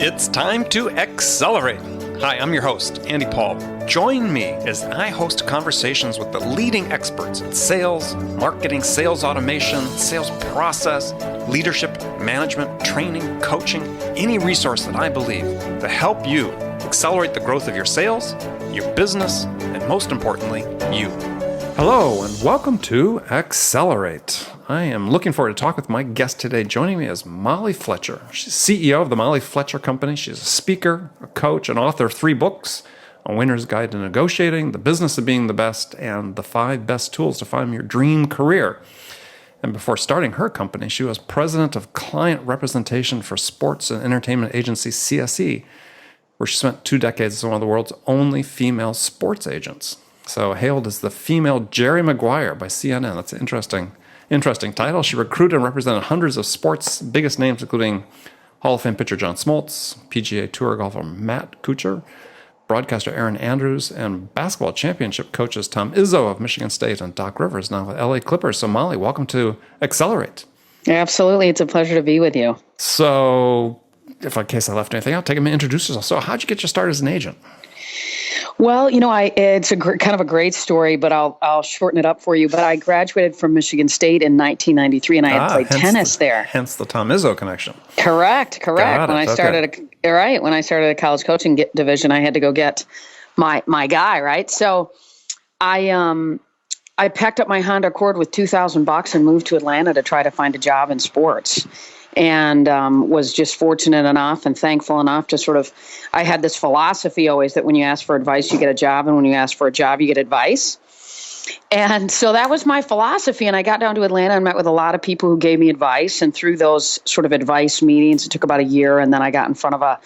It's time to accelerate. Hi, I'm your host, Andy Paul. Join me as I host conversations with the leading experts in sales, marketing, sales automation, sales process, leadership, management, training, coaching, any resource that I believe to help you accelerate the growth of your sales, your business, and most importantly, you. Hello, and welcome to Accelerate. I am looking forward to talk with my guest today. Joining me is Molly Fletcher. She's CEO of the Molly Fletcher Company. She's a speaker, a coach, and author of 3 books, A Winner's Guide to Negotiating, The Business of Being the Best, and The 5 Best Tools to Find Your Dream Career. And before starting her company, she was president of client representation for sports and entertainment agency CSE, where she spent 2 decades as one of the world's only female sports agents. So hailed as the female Jerry Maguire by CNN. That's an interesting title. She recruited and represented hundreds of sports' biggest names, including Hall of Fame pitcher John Smoltz, PGA Tour golfer Matt Kuchar, broadcaster Aaron Andrews, and basketball championship coaches Tom Izzo of Michigan State and Doc Rivers, now with LA Clippers. So Molly, welcome to Accelerate. Absolutely. It's a pleasure to be with you. So if in case I left anything out, take a minute to introduce yourself. So how'd you get your start as an agent? Well, it's kind of a great story, but I'll shorten it up for you. But I graduated from Michigan State in 1993, and I had played tennis there. Hence the Tom Izzo connection. Correct. When I started a college coaching division, I had to go get my guy, right? So I packed up my Honda Accord with $2,000 and moved to Atlanta to try to find a job in sports. And was just fortunate enough and thankful enough to I had this philosophy always that when you ask for advice, you get a job, and when you ask for a job, you get advice. And so that was my philosophy. And I got down to Atlanta and met with a lot of people who gave me advice. And through those sort of advice meetings, it took about a year. And then I got in front of a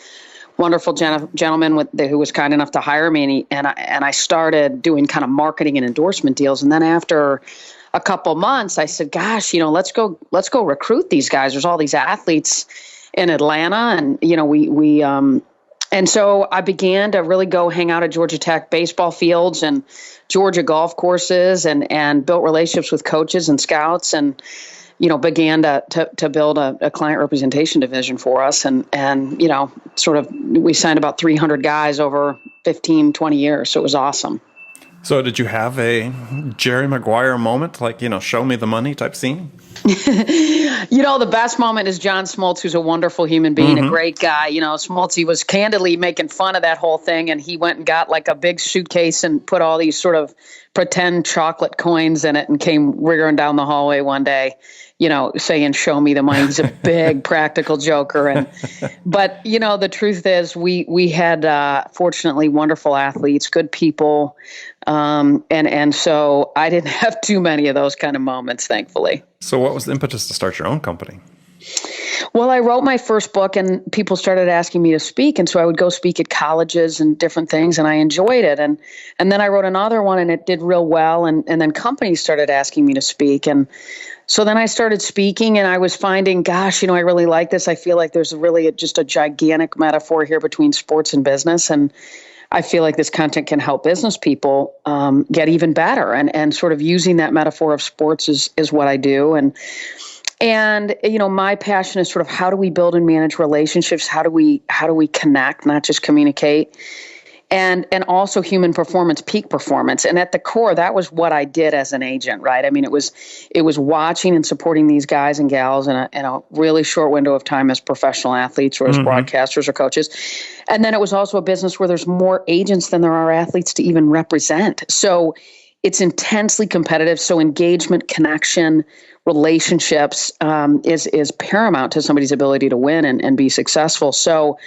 wonderful gentleman who was kind enough to hire me. And I started doing kind of marketing and endorsement deals. And then after a couple months, I said, gosh, let's go recruit these guys. There's all these athletes in Atlanta. And, and so I began to really go hang out at Georgia Tech baseball fields and Georgia golf courses and built relationships with coaches and scouts and, began to build a client representation division for us. And we signed about 300 guys over 15, 20 years. So it was awesome. So did you have a Jerry Maguire moment, like, show me the money type scene? The best moment is John Smoltz, who's a wonderful human being, a great guy. Smoltz, he was candidly making fun of that whole thing, and he went and got like a big suitcase and put all these sort of pretend chocolate coins in it and came riggering down the hallway one day, saying, show me the money. He's a big practical joker. But the truth is we had, fortunately, wonderful athletes, good people. And so I didn't have too many of those kind of moments, thankfully. So what was the impetus to start your own company? Well, I wrote my first book and people started asking me to speak. And so I would go speak at colleges and different things, and I enjoyed it. And then I wrote another one and it did real well. And then companies started asking me to speak. And so then I started speaking and I was finding, gosh, I really like this. I feel like there's really just a gigantic metaphor here between sports and business. And I feel like this content can help business people get even better. And sort of using that metaphor of sports is what I do. And my passion is sort of how do we build and manage relationships? How do we connect, not just communicate? And also human performance, peak performance. And at the core, that was what I did as an agent, right? I mean, it was watching and supporting these guys and gals in a really short window of time as professional athletes or as broadcasters or coaches. And then it was also a business where there's more agents than there are athletes to even represent. So it's intensely competitive. So engagement, connection, relationships is paramount to somebody's ability to win and be successful. So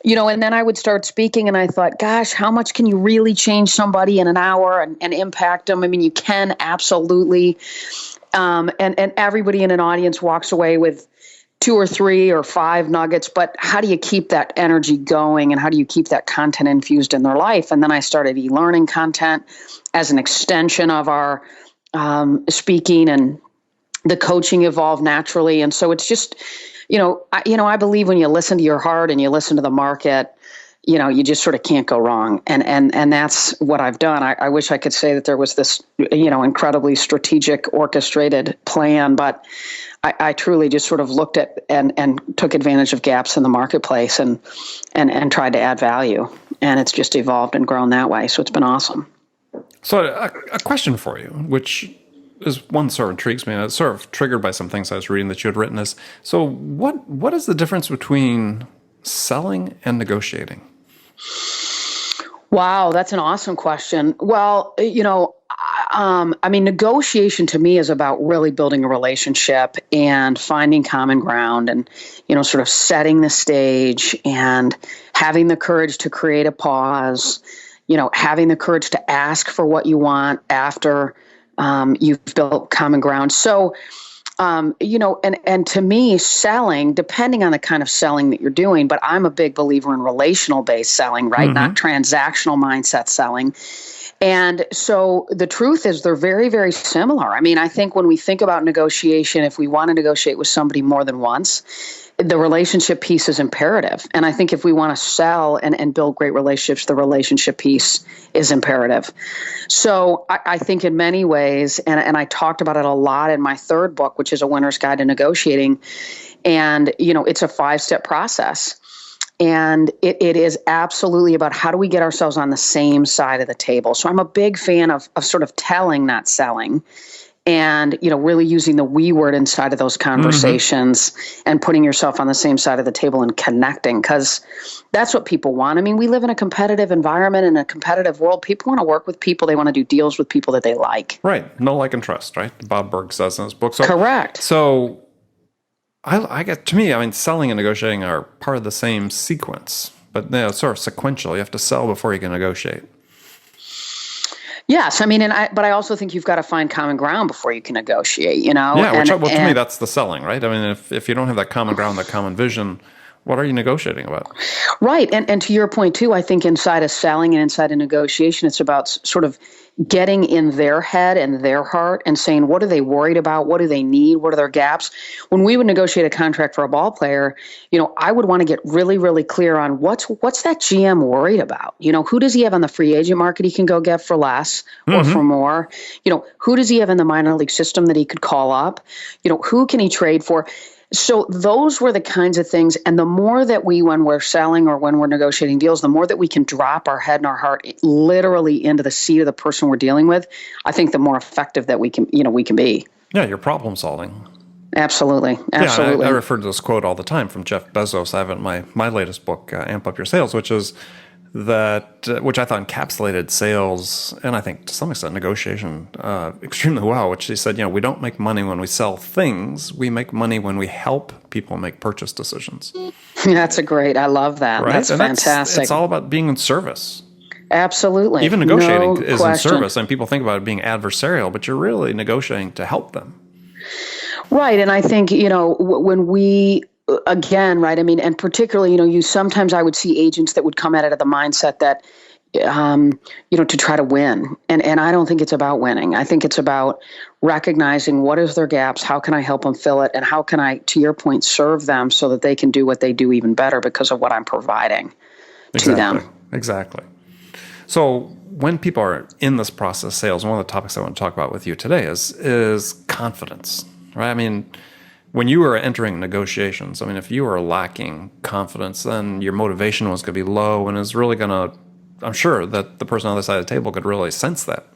and then I would start speaking and I thought, gosh, how much can you really change somebody in an hour and impact them? I mean, you can absolutely. And everybody in an audience walks away with 2 or 3 or 5 nuggets, but how do you keep that energy going and how do you keep that content infused in their life? And then I started e-learning content as an extension of our speaking, and the coaching evolved naturally. And so it's just, I believe when you listen to your heart and you listen to the market, you just sort of can't go wrong. And that's what I've done. I wish I could say that there was this, incredibly strategic, orchestrated plan, but I truly just sort of looked at and took advantage of gaps in the marketplace and tried to add value. And it's just evolved and grown that way. So it's been awesome. So a question for you, which is one sort of intrigues me, and it's sort of triggered by some things I was reading that you had written, is, so what is the difference between selling and negotiating? Wow, that's an awesome question. Well, negotiation to me is about really building a relationship and finding common ground and, sort of setting the stage and having the courage to create a pause, having the courage to ask for what you want after you've built common ground. So, and to me, selling, depending on the kind of selling that you're doing, but I'm a big believer in relational based selling, right? Mm-hmm. Not transactional mindset selling. And so the truth is they're very, very similar. I mean, I think when we think about negotiation, if we want to negotiate with somebody more than once, the relationship piece is imperative. And I think if we want to sell and build great relationships, the relationship piece is imperative. So I think in many ways, and I talked about it a lot in my third book, which is A Winner's Guide to Negotiating. And, it's a 5-step process. And it is absolutely about how do we get ourselves on the same side of the table. So I'm a big fan of sort of telling, not selling. And, really using the we word inside of those conversations and putting yourself on the same side of the table and connecting, because that's what people want. I mean, we live in a competitive environment, in a competitive world. People want to work with people. They want to do deals with people that they like. Right. Know, like, and trust, right? Bob Burg says in his book. So, correct. So I get, to me, selling and negotiating are part of the same sequence, but it's sort of sequential. You have to sell before you can negotiate. Yes, but I also think you've got to find common ground before you can negotiate, Yeah, to me, that's the selling, right? I mean, if you don't have that common ground, that common vision, what are you negotiating about? Right, and to your point, too, I think inside of selling and inside of negotiation, it's about sort of getting in their head and their heart and saying, what are they worried about? What do they need? What are their gaps? When we would negotiate a contract for a ball player, I would want to get really, really clear on what's that GM worried about? Who does he have on the free agent market he can go get for less or for more? Who does he have in the minor league system that he could call up? Who can he trade for? So those were the kinds of things. And the more that when we're selling or when we're negotiating deals, the more that we can drop our head and our heart literally into the seat of the person we're dealing with, I think the more effective that we can be. Yeah, you're problem solving. Absolutely. Yeah, I refer to this quote all the time from Jeff Bezos. I have it in my latest book, Amp Up Your Sales, which is which I thought encapsulated sales and I think to some extent negotiation extremely well, which he said, we don't make money when we sell things. We make money when we help people make purchase decisions. I love that. Right? That's fantastic. It's all about being in service. Absolutely. Even negotiating is in service. And people think about it being adversarial, but you're really negotiating to help them. Right. And I think, when we, again, right, and particularly, sometimes I would see agents that would come at it at the mindset that, to try to win. And I don't think it's about winning. I think it's about recognizing what is their gaps, how can I help them fill it, and how can I, to your point, serve them so that they can do what they do even better because of what I'm providing to them. Exactly. So when people are in this process of sales, one of the topics I want to talk about with you today is confidence, right? When you were entering negotiations, if you were lacking confidence, then your motivation was going to be low and is really going to, I'm sure that the person on the other side of the table could really sense that.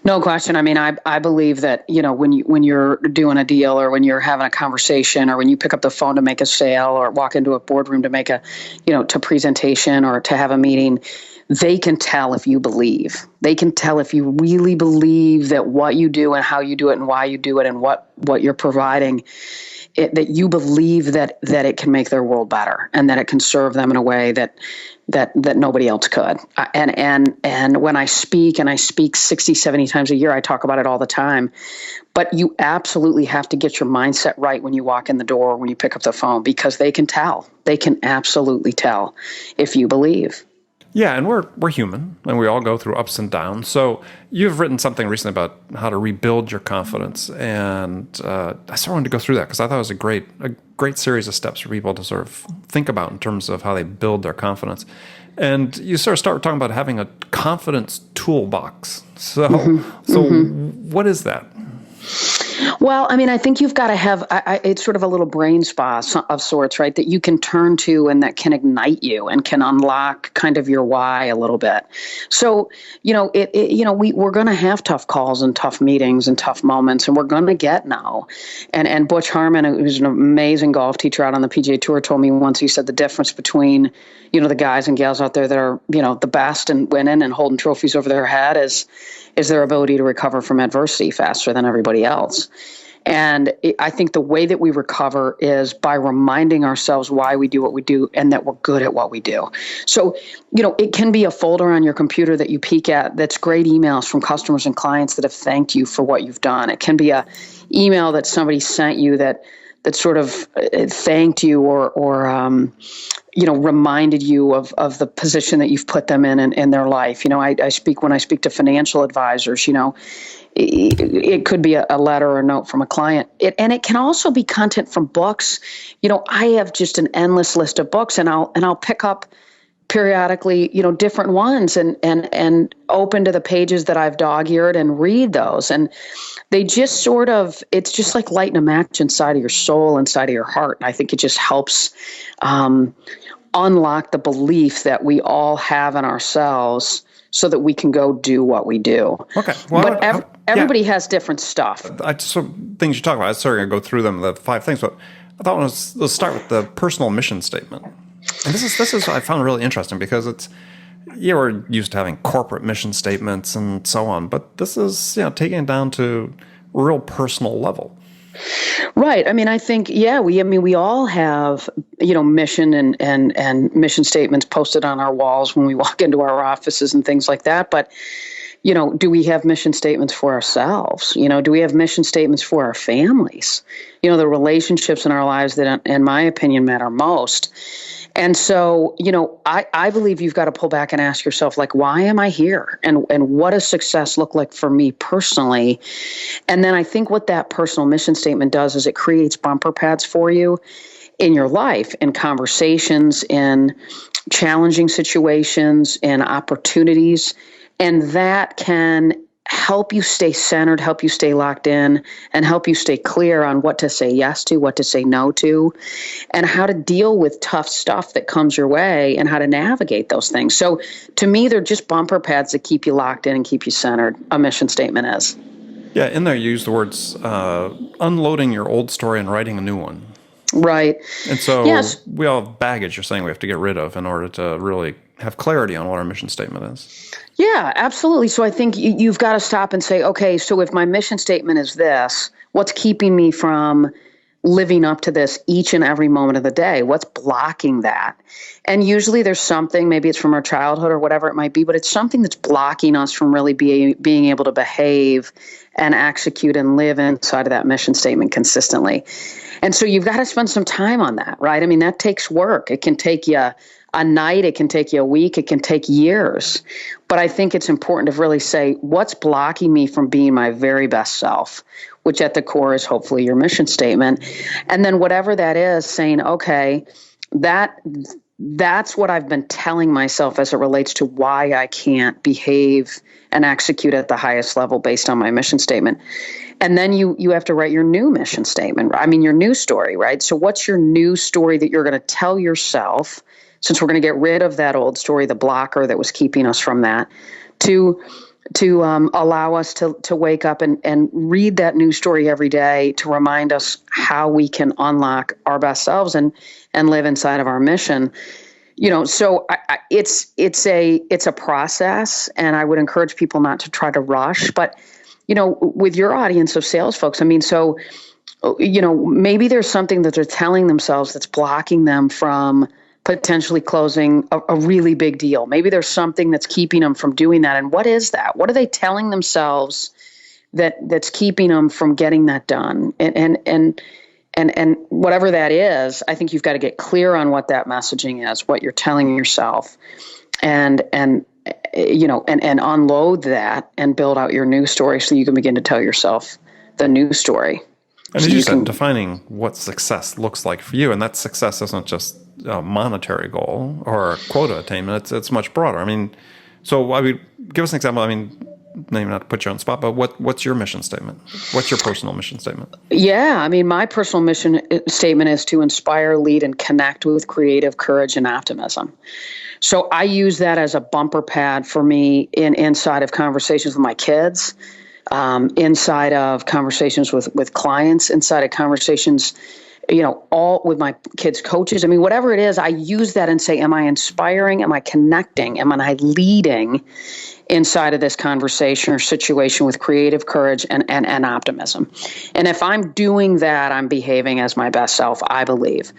No question. I believe that, when you're doing a deal or when you're having a conversation or when you pick up the phone to make a sale or walk into a boardroom to make to presentation or to have a meeting, they can tell if you believe. They can tell if you really believe that what you do and how you do it and why you do it and what you're providing, that you believe that it can make their world better and that it can serve them in a way that nobody else could. And when I speak, and I speak 60, 70 times a year, I talk about it all the time. But you absolutely have to get your mindset right when you walk in the door, or when you pick up the phone, because they can tell. They can absolutely tell if you believe. Yeah, and we're human, and we all go through ups and downs. So you've written something recently about how to rebuild your confidence, and I sort of wanted to go through that because I thought it was a great series of steps for people to sort of think about in terms of how they build their confidence. And you sort of start talking about having a confidence toolbox. So, what is that? Well, I mean, I think you've got to have, it's sort of a little brain spa of sorts, right? That you can turn to and that can ignite you and can unlock kind of your why a little bit. So, we're going to have tough calls and tough meetings and tough moments, and we're going to get no. And Butch Harmon, who's an amazing golf teacher out on the PGA Tour, told me once, he said the difference between, the guys and gals out there that are, the best and winning and holding trophies over their head is their ability to recover from adversity faster than everybody else. And I think the way that we recover is by reminding ourselves why we do what we do and that we're good at what we do. So, it can be a folder on your computer that you peek at that's great emails from customers and clients that have thanked you for what you've done. It can be a email that somebody sent you that sort of thanked you or reminded you of the position that you've put them in their life. When I speak to financial advisors, it could be a letter or a note from a client. And it can also be content from books. I have just an endless list of books, and I'll pick up periodically, different ones and open to the pages that I've dog-eared and read those. And they just sort of, it's just like lighting a match inside of your soul, inside of your heart. And I think it just helps unlock the belief that we all have in ourselves so that we can go do what we do. Okay. Well, but everybody has different stuff. So things you talk about, I'm sorry to go through them, the 5 things, but I thought let's start with the personal mission statement. And this is what I found really interesting because we're used to having corporate mission statements and so on, but this is, taking it down to a real personal level. Right. I mean, I think, we all have, mission and mission statements posted on our walls when we walk into our offices and things like that. But, do we have mission statements for ourselves? Do we have mission statements for our families? The relationships in our lives that, in my opinion, matter most. And so, I believe you've got to pull back and ask yourself, like, why am I here? And what does success look like for me personally? And then I think what that personal mission statement does is it creates bumper pads for you in your life, in conversations, in challenging situations, in opportunities. And that can help you stay centered, help you stay locked in, and help you stay clear on what to say yes to, what to say no to, and how to deal with tough stuff that comes your way and how to navigate those things. So to me, they're just bumper pads that keep you locked in and keep you centered. A mission statement is. Yeah, in there you use the words unloading your old story and writing a new one. Right. And so we all have baggage you're saying we have to get rid of in order to really have clarity on what our mission statement is. Yeah, absolutely. So I think you've got to stop and say, okay, so if my mission statement is this, what's keeping me from living up to this each and every moment of the day? What's blocking that? And usually there's something, maybe it's from our childhood or whatever it might be, but it's something that's blocking us from really being able to behave and execute and live inside of that mission statement consistently. And so you've got to spend some time on that, right? I mean, that takes work. It can take you a night, it can take you a week, it can take years. But I think it's important to really say, what's blocking me from being my very best self, which at the core is hopefully your mission statement. And then whatever that is, saying, okay, that's what I've been telling myself as it relates to why I can't behave and execute at the highest level based on my mission statement. And then you have to write your new mission statement. I mean, your new story, right? So what's your new story that you're going to tell yourself, since we're going to get rid of that old story, the blocker that was keeping us from that, to allow us to wake up and read that new story every day to remind us how we can unlock our best selves and live inside of our mission. So it's a process, and I would encourage people not to try to rush. But with your audience of sales folks, I mean, so maybe there's something that they're telling themselves that's blocking them from potentially closing a really big deal. Maybe there's something that's keeping them from doing that. And what is that? What are they telling themselves that's keeping them from getting that done? And whatever that is, I think you've got to get clear on what that messaging is, what you're telling yourself, and and unload that and build out your new story so you can begin to tell yourself the new story. And as you said, defining what success looks like for you, and that success isn't just a monetary goal or a quota attainment. It's much broader. I mean, so I mean, give us an example. I mean, maybe not to put you on the spot, but what's your mission statement? What's your personal mission statement? Yeah, I mean, my personal mission statement is to inspire, lead, and connect with creative courage and optimism. So I use that as a bumper pad for me inside of conversations with my kids, inside of conversations with clients, inside of conversations, all with my kids' coaches. I mean, whatever it is, I use that and say, am I inspiring? Am I connecting? Am I leading inside of this conversation or situation with creative courage and optimism? And if I'm doing that, I'm behaving as my best self, I believe.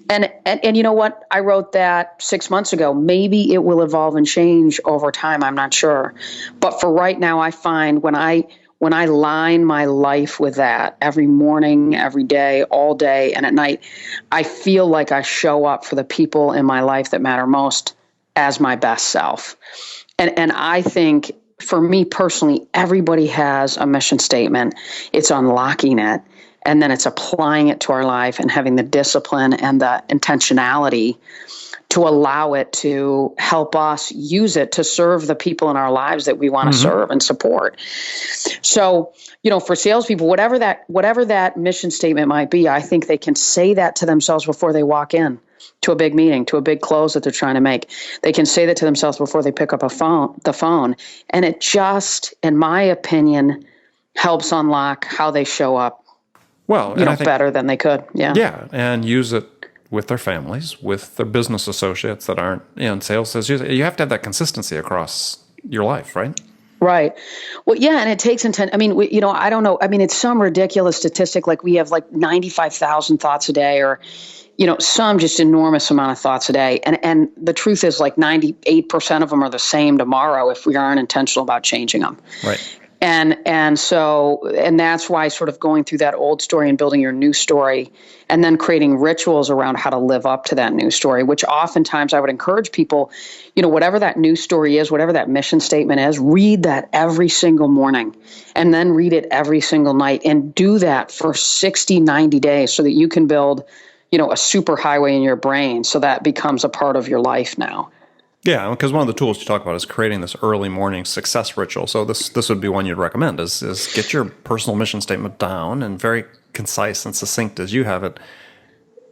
And you know what? I wrote that 6 months ago. Maybe it will evolve and change over time. I'm not sure. But for right now, I find when I line my life with that every morning, every day, all day, and at night, I feel like I show up for the people in my life that matter most as my best self. And I think for me personally, everybody has a mission statement. It's unlocking it. And then it's applying it to our life and having the discipline and the intentionality to allow it to help us use it to serve the people in our lives that we want to serve and support. So, for salespeople, whatever that mission statement might be, I think they can say that to themselves before they walk in to a big meeting, to a big close that they're trying to make. They can say that to themselves before they pick up the phone. And it just, in my opinion, helps unlock how they show up. Well, I think, better than they could. Yeah. Yeah. And use it with their families, with their business associates that aren't in sales. You have to have that consistency across your life, right? Right. Well, yeah. And it takes intent. I mean, I don't know. I mean, it's some ridiculous statistic. Like we have like 95,000 thoughts a day or, some just enormous amount of thoughts a day. And the truth is like 98% of them are the same tomorrow if we aren't intentional about changing them. Right. And that's why sort of going through that old story and building your new story and then creating rituals around how to live up to that new story, which oftentimes I would encourage people, whatever that new story is, whatever that mission statement is, read that every single morning and then read it every single night and do that for 60, 90 days so that you can build, a super highway in your brain. So that becomes a part of your life now. Yeah, because one of the tools you talk about is creating this early morning success ritual. So this would be one you'd recommend is get your personal mission statement down and very concise and succinct as you have it,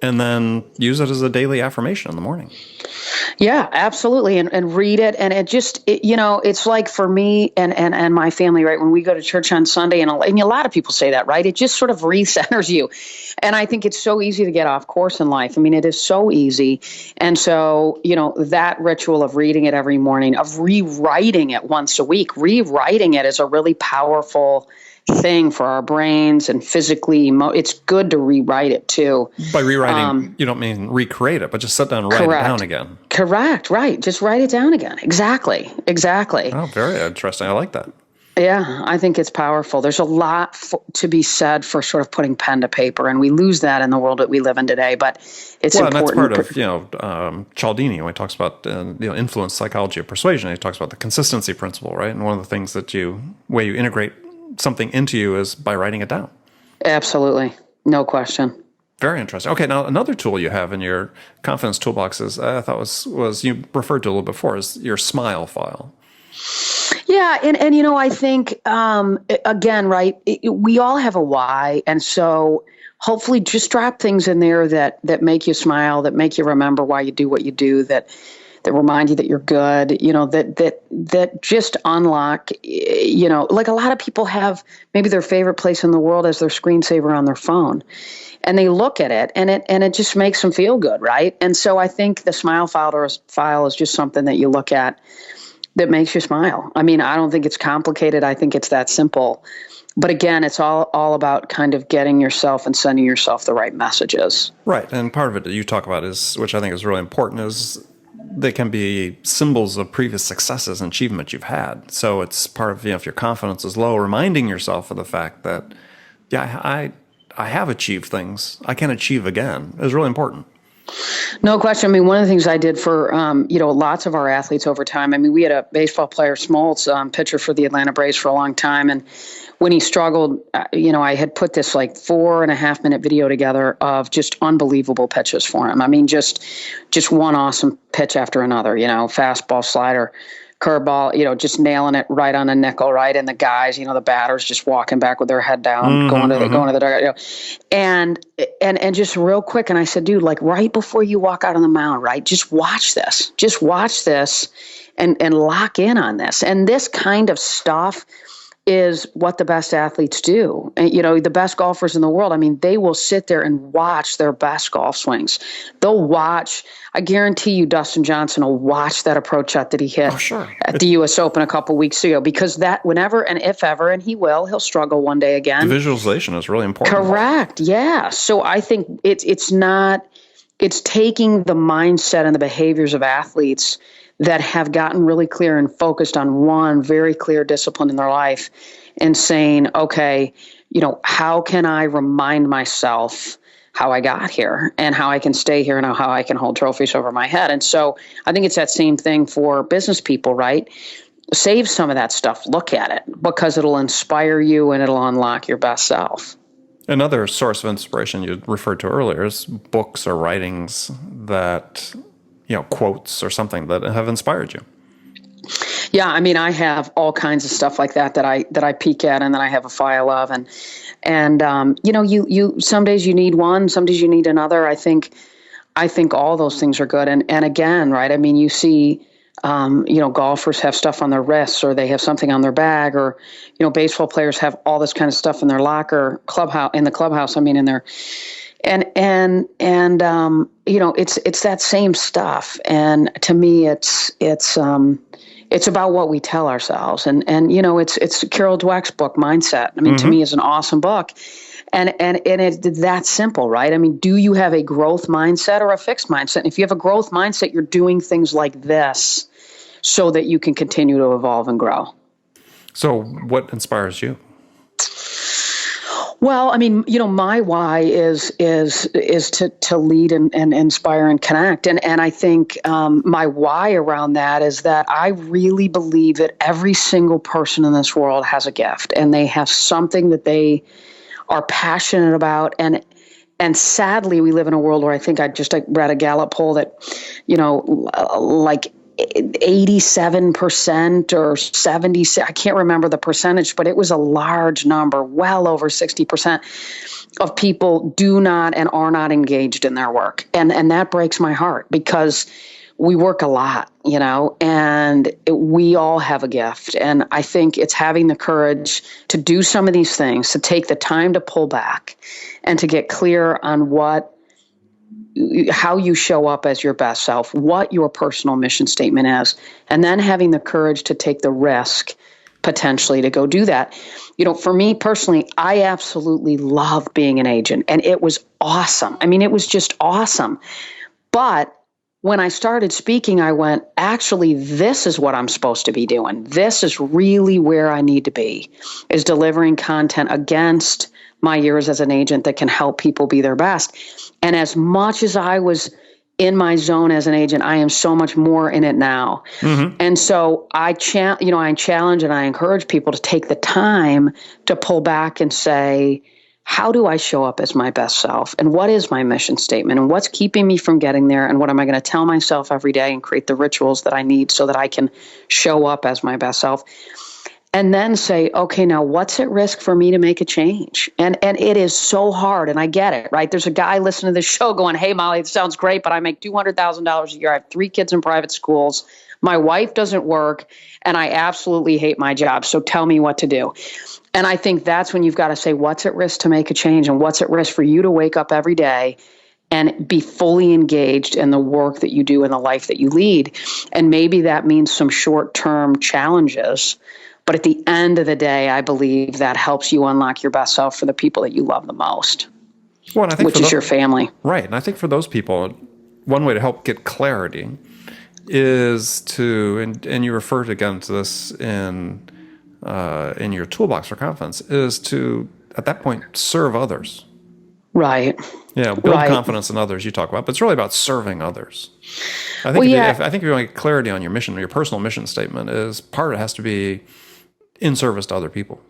and then use it as a daily affirmation in the morning. Yeah, absolutely. And read it. And it's like for me and my family, right, when we go to church on Sunday, and a lot of people say that, right, it just sort of recenters you. And I think it's so easy to get off course in life. I mean, it is so easy. And so, that ritual of reading it every morning, of rewriting it once a week, rewriting it is a really powerful thing for our brains and physically. It's good to rewrite it too. By rewriting, you don't mean recreate it, but just sit down and write it down again. Correct. Right. Just write it down again. Exactly. Oh, very interesting. I like that. Yeah, I think it's powerful. There's a lot to be said for sort of putting pen to paper, and we lose that in the world that we live in today. But it's important. And that's part of Cialdini when he talks about influence psychology of persuasion. He talks about the consistency principle, right? And one of the things way you integrate something into you is by writing it down. Absolutely, no question. Very interesting. Okay, now another tool you have in your confidence toolbox is I thought was you referred to a little bit before is your smile file. Yeah, and I think again, right? We all have a why, and so hopefully, just drop things in there that make you smile, that make you remember why you do what you do, that remind you that you're good. That just unlock. Like a lot of people have maybe their favorite place in the world as their screensaver on their phone, and they look at it, and it just makes them feel good, right? And so I think the smile file is just something that you look at that makes you smile. I mean, I don't think it's complicated. I think it's that simple. But again, it's all about kind of getting yourself and sending yourself the right messages. Right. And part of it that you talk about is, which I think is really important, is they can be symbols of previous successes and achievements you've had. So it's part of, if your confidence is low, reminding yourself of the fact that, I have achieved things I can achieve again is really important. No question. I mean, one of the things I did for, lots of our athletes over time. I mean, we had a baseball player, Smoltz, pitcher for the Atlanta Braves for a long time. And when he struggled, I had put this like 4.5 minute video together of just unbelievable pitches for him. I mean, just one awesome pitch after another, fastball, slider, curveball, just nailing it right on a nickel, right? And the guys, the batters just walking back with their head down, going to the dugout, and just real quick. And I said, dude, like right before you walk out on the mound, right? Just watch this, and lock in on this. And this kind of stuff is what the best athletes do. And, the best golfers in the world, I mean, they will sit there and watch their best golf swings. They'll watch, I guarantee you, Dustin Johnson will watch that approach shot that he hit at the U.S. Open a couple weeks ago, because that whenever and if ever, and he'll struggle one day again. The visualization is really important. Correct. Yeah. So I think it's taking the mindset and the behaviors of athletes that have gotten really clear and focused on one very clear discipline in their life and saying, okay, how can I remind myself how I got here and how I can stay here and how I can hold trophies over my head. And so I think it's that same thing for business people, right? Save some of that stuff. Look at it, because it'll inspire you and it'll unlock your best self. Another source of inspiration you referred to earlier is books or writings that, quotes or something that have inspired you. Yeah, I mean, I have all kinds of stuff like that I peek at and that I have a file of, and you some days you need one, some days you need another. I think all those things are good, and again, right? I mean, you see, golfers have stuff on their wrists, or they have something on their bag, or baseball players have all this kind of stuff in their locker, in the clubhouse. I mean, in their And it's that same stuff. And to me, it's about what we tell ourselves. And it's Carol Dweck's book, Mindset. I mean, to me, is an awesome book. And it's that simple, right? I mean, do you have a growth mindset or a fixed mindset? And if you have a growth mindset, you're doing things like this so that you can continue to evolve and grow. So what inspires you? Well, I mean, my why is to lead and inspire and connect. And I think my why around that is that I really believe that every single person in this world has a gift, and they have something that they are passionate about. And sadly, we live in a world where I think I read a Gallup poll that, like 87% or 70, I can't remember the percentage, but it was a large number, well over 60% of people do not and are not engaged in their work. And that breaks my heart, because we work a lot, and we all have a gift. And I think it's having the courage to do some of these things, to take the time to pull back and to get clear on how you show up as your best self, what your personal mission statement is, and then having the courage to take the risk potentially to go do that. For me personally, I absolutely love being an agent, and it was awesome. I mean, it was just awesome. But when I started speaking, I went, actually, this is what I'm supposed to be doing. This is really where I need to be, is delivering content against my years as an agent that can help people be their best. And as much as I was in my zone as an agent, I am so much more in it now. Mm-hmm. And so I challenge and I encourage people to take the time to pull back and say, how do I show up as my best self? And what is my mission statement? And what's keeping me from getting there? And what am I going to tell myself every day and create the rituals that I need so that I can show up as my best self? And then say, okay, now what's at risk for me to make a change? And it is so hard, and I get it, right? There's a guy listening to this show going, hey, Molly, it sounds great, but I make $200,000 a year. I have 3 kids in private schools. My wife doesn't work, and I absolutely hate my job. So tell me what to do. And I think that's when you've got to say, what's at risk to make a change, and what's at risk for you to wake up every day and be fully engaged in the work that you do and the life that you lead. And maybe that means some short-term challenges. But at the end of the day, I believe that helps you unlock your best self for the people that you love the most, which is your family. Right. And I think for those people, one way to help get clarity is to, and you referred again to this in your toolbox for confidence, is to, at that point, serve others. Right. Yeah, build Right. confidence in others you talk about, but it's really about serving others. I think Well, yeah. I think if you want to get clarity on your mission, your personal mission statement is part of it has to be in service to other people.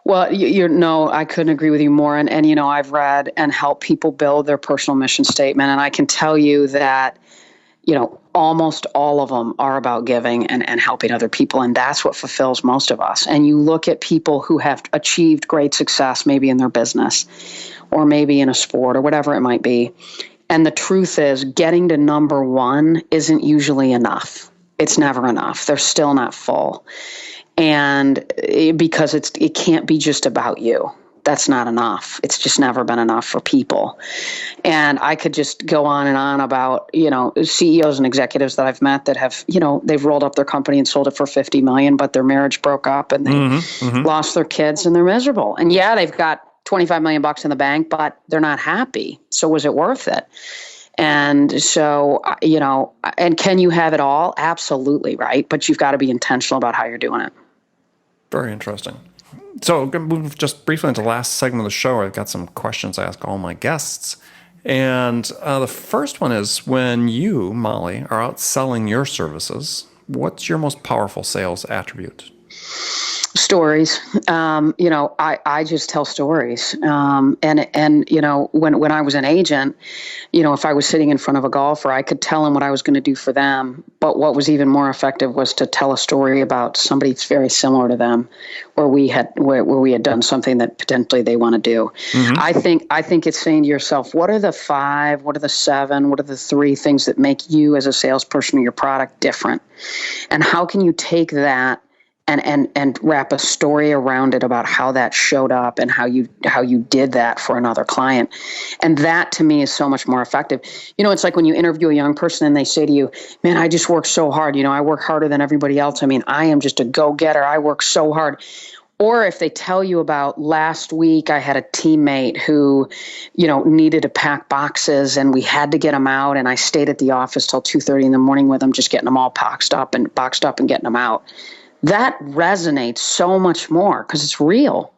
Well, no, I couldn't agree with you more. And I've read and helped people build their personal mission statement, and I can tell you that almost all of them are about giving and helping other people. And that's what fulfills most of us. And you look at people who have achieved great success, maybe in their business or maybe in a sport or whatever it might be. And the truth is, getting to number one isn't usually enough. It's never enough. They're still not full. And because it can't be just about you. That's not enough. It's just never been enough for people. And I could just go on and on about, CEOs and executives that I've met that have, they've rolled up their company and sold it for $50 million, but their marriage broke up and they lost their kids and they're miserable. And yeah, they've got $25 million in the bank, but they're not happy. So was it worth it? And so, and can you have it all? Absolutely. Right. But you've got to be intentional about how you're doing it. Very interesting. So I'm going to move just briefly into the last segment of the show. I've got some questions I ask all my guests. And the first one is, when you, Molly, are out selling your services, what's your most powerful sales attribute? Stories. I just tell stories. And when I was an agent, if I was sitting in front of a golfer, I could tell them what I was going to do for them. But what was even more effective was to tell a story about somebody that's very similar to them, where we had done something that potentially they want to do. Mm-hmm. I think it's saying to yourself, what are the 5, what are the 7, what are the 3 things that make you as a salesperson or your product different? And how can you take that and wrap a story around it about how that showed up and how you did that for another client. And that to me is so much more effective. It's like when you interview a young person and they say to you, man, I just work so hard. I work harder than everybody else. I mean, I am just a go-getter. I work so hard. Or if they tell you about, last week I had a teammate who, needed to pack boxes and we had to get them out, and I stayed at the office till 2:30 in the morning with them, just getting them all boxed up and getting them out. That resonates so much more because it's real.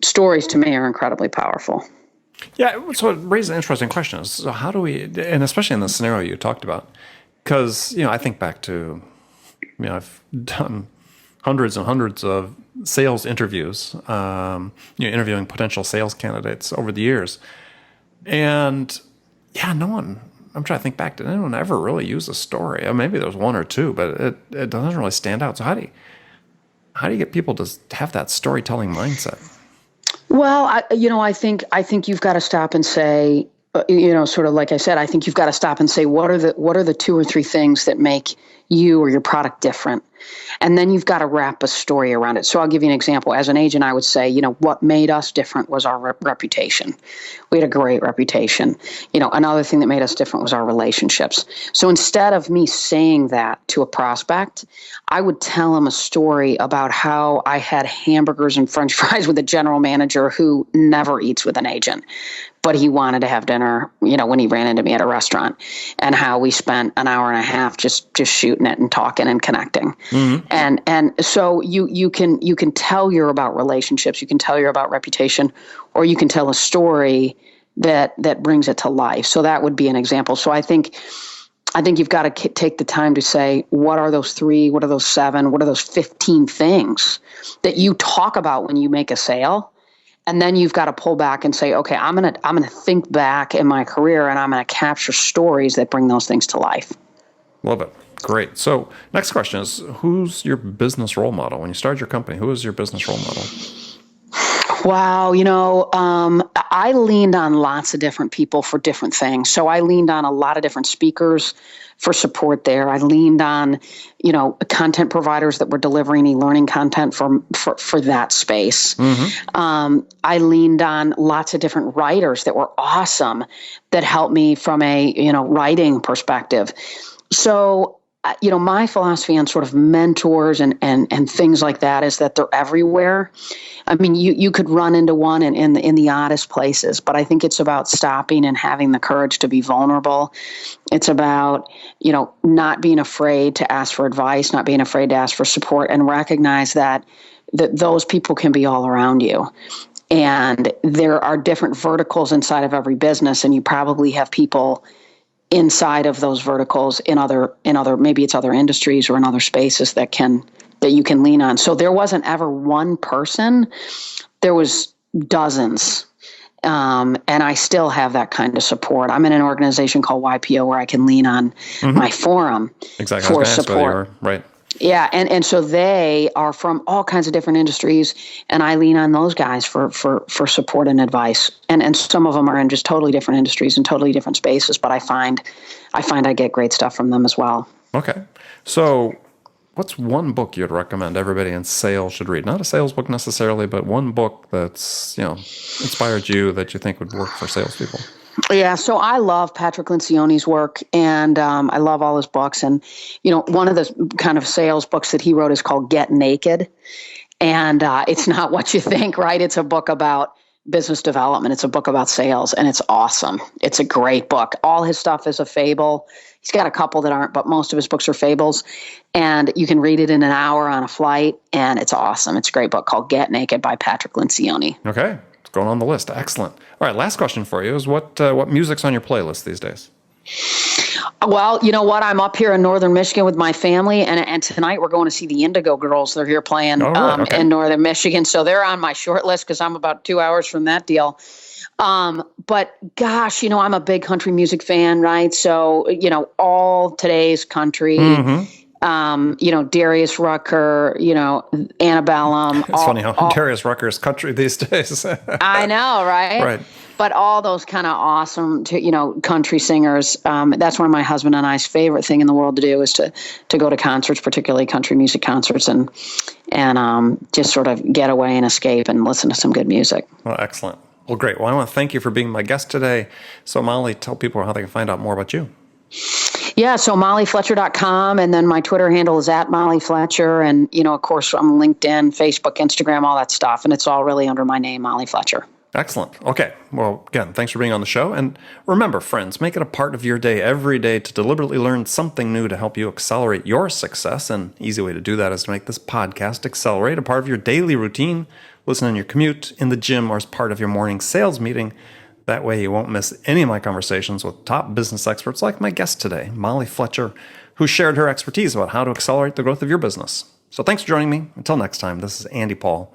Stories to me are incredibly powerful. Yeah, so it raises an interesting question. So how do we, and especially in the scenario you talked about, because, I think back to, I've done hundreds and hundreds of sales interviews, interviewing potential sales candidates over the years. And yeah, I'm trying to think back. Did anyone ever really use a story? Maybe there was 1 or 2, but it doesn't really stand out. So how do you get people to have that storytelling mindset? Well, I think you've got to stop and say, sort of like I said, I think you've got to stop and say, what are the 2 or 3 things that make you or your product different? And then you've got to wrap a story around it. So I'll give you an example. As an agent, I would say, what made us different was our reputation. We had a great reputation. Another thing that made us different was our relationships. So instead of me saying that to a prospect, I would tell them a story about how I had hamburgers and French fries with a general manager who never eats with an agent, but he wanted to have dinner, when he ran into me at a restaurant, and how we spent an hour and a half just shooting it and talking and connecting. Mm-hmm. And so you can tell you're about relationships, you can tell you're about reputation, or you can tell a story that brings it to life. So that would be an example. So I think you've got to take the time to say, what are those 3, what are those 7, what are those 15 things that you talk about when you make a sale? And then you've got to pull back and say, okay, I'm gonna think back in my career and I'm gonna capture stories that bring those things to life. Love it. Great. So next question is, who's your business role model? When you started your company, who is your business role model? Wow. I leaned on lots of different people for different things. So I leaned on a lot of different speakers for support there. I leaned on, content providers that were delivering e-learning content for that space. Mm-hmm. I leaned on lots of different writers that were awesome that helped me from a, writing perspective. So, my philosophy on sort of mentors and things like that is that they're everywhere. I mean, you could run into one in the oddest places, but I think it's about stopping and having the courage to be vulnerable. It's about, not being afraid to ask for advice, not being afraid to ask for support, and recognize that those people can be all around you. And there are different verticals inside of every business, and you probably have people inside of those verticals in other maybe it's other industries or in other spaces that you can lean on. So there wasn't ever one person. There was dozens. And I still have that kind of support. I'm in an organization called YPO where I can lean on my forum for support. Right. Yeah, and so they are from all kinds of different industries, and I lean on those guys for support and advice. And some of them are in just totally different industries and totally different spaces, but I find I get great stuff from them as well. Okay. So what's one book you'd recommend everybody in sales should read? Not a sales book necessarily, but one book that's, inspired you that you think would work for salespeople. Yeah, so I love Patrick Lencioni's work, and I love all his books. And, one of the kind of sales books that he wrote is called Get Naked. And it's not what you think, right? It's a book about business development. It's a book about sales, and it's awesome. It's a great book. All his stuff is a fable. He's got a couple that aren't, but most of his books are fables. And you can read it in an hour on a flight, and it's awesome. It's a great book called Get Naked by Patrick Lencioni. Okay. It's going on the list. Excellent. All right. Last question for you is what music's on your playlist these days? Well, you know what? I'm up here in northern Michigan with my family, and tonight we're going to see the Indigo Girls. They're here playing in northern Michigan, so they're on my short list because I'm about 2 hours from that deal. But gosh, I'm a big country music fan, right? So, all today's country. Darius Rucker, Antebellum. It's funny how Darius Rucker is country these days. I know, right? Right. But all those kind of awesome, country singers. That's one of my husband and I's favorite thing in the world to do is to go to concerts, particularly country music concerts, and just sort of get away and escape and listen to some good music. Well, excellent. Well, great. Well, I want to thank you for being my guest today. So, Molly, tell people how they can find out more about you. Yeah, so mollyfletcher.com, and then my Twitter handle is @mollyfletcher, and, of course, I'm LinkedIn, Facebook, Instagram, all that stuff, and it's all really under my name, Molly Fletcher. Excellent. Okay. Well, again, thanks for being on the show. And remember, friends, make it a part of your day every day to deliberately learn something new to help you accelerate your success. And an easy way to do that is to make this podcast Accelerate a part of your daily routine. Listen on your commute, in the gym, or as part of your morning sales meeting. That way you won't miss any of my conversations with top business experts like my guest today, Molly Fletcher, who shared her expertise about how to accelerate the growth of your business. So thanks for joining me. Until next time, this is Andy Paul.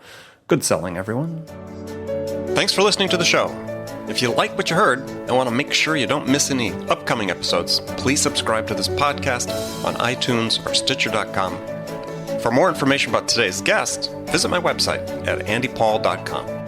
Good selling, everyone. Thanks for listening to the show. If you like what you heard and want to make sure you don't miss any upcoming episodes, please subscribe to this podcast on iTunes or Stitcher.com. For more information about today's guest, visit my website at andypaul.com.